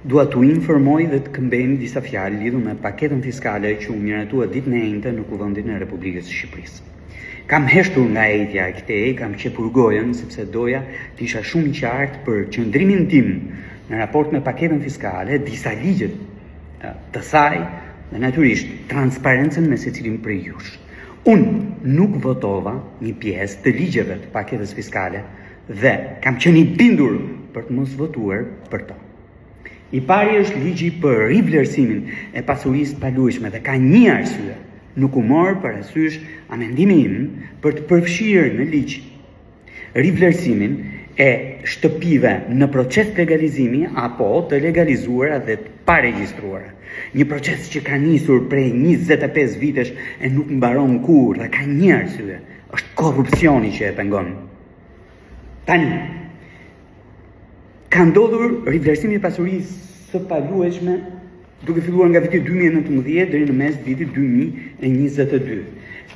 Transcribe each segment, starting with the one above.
Dua t'u informoj dhe të këmbejmë disa fjalë lidhur me paketën fiskale që u miratua ditën e njëjtë në Kuvendin e Republikës së Shqipërisë. Kam heshtur nga ejtja e këtej, kam qepur gojën sepse doja të isha shumë i qartë për qëndrimin tim në raport me paketën fiskale, disa ligjet të saj dhe natyrisht transparencën me secilin prej jush. Unë nuk votova një pjesë të ligjeve të paketës fiskale dhe kam qenë i bindur për të mos votuar për to. I pari është ligji për rivlerësimin e pasurisë të paluajtshme dhe ka një arsye. Nuk u mor parasysh amendimi im për të përfshirë në ligj rivlerësimin e shtëpive në proces legalizimi apo të legalizuara dhe të paregjistruara. Një proces që ka nisur prej 25 vitesh e nuk mbaron kurrë dhe ka një arsye, është korrupsioni që e pengon. Tani, ka ndodhur rivlerësimi i pasurisë së paluajtshme duke filluar nga viti 2019 deri në mes vitit 2022.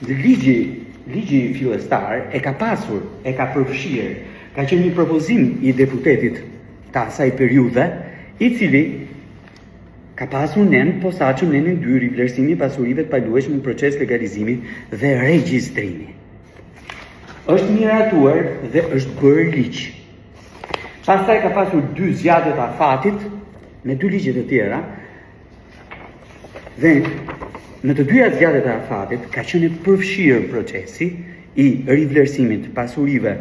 Dhe ligji fillestar e ka përfshirë, ka qenë një propozim i deputetit të asaj periudhe, i cili ka pasur nen posaçëm nenin 2 rivlerësimi i pasurive të paluajtshme në proces legalizimi dhe regjistrimi. Është miratuar dhe është bërë ligj. Pastaj ka pasur 2 zgjatje të afatit me 2 ligje të tjera dhe në të dyja zgjatjet e afatit ka qenë përfshirë procesi i rivlerësimit të pasurive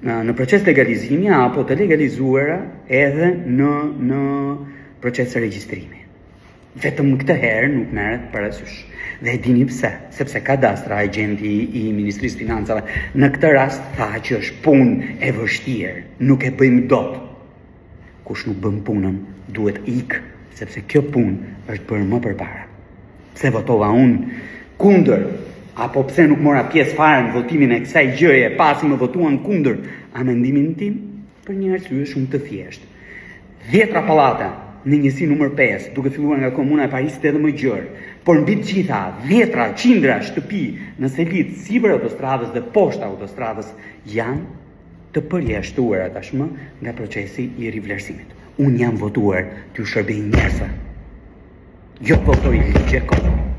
në proces legalizimi apo të legalizuara edhe në proces regjistrimi. Vetëm këtë herë nuk merret parasysh. Dhe e dini pse? Sepse kadastra, agenti i Ministrisë Financave, në këtë rast tha që është punë e vështirë, nuk e bëjmë dot. Kush nuk bën punën, duhet ikë, sepse kjo punë është bërë më përpara. Pse votova unë kundër, apo pse nuk mora pjesë fare në votimin e kësaj gjëje, pasi më votuan kundër amendimin tim, për një arsye shumë të thjeshtë. 10 pallate në njësi numër 5, duke filluar nga komuna e Parisit edhe më gjërë, por mbi të gjitha, 10 qindra shtëpi në selit sipër autostradës dhe poshtë autostradës janë të përjashtuara tashmë nga procesi i rivlerësimit. Unë jam votuar t'ju shërbej njerëzve. Jo votoj ligje kohë.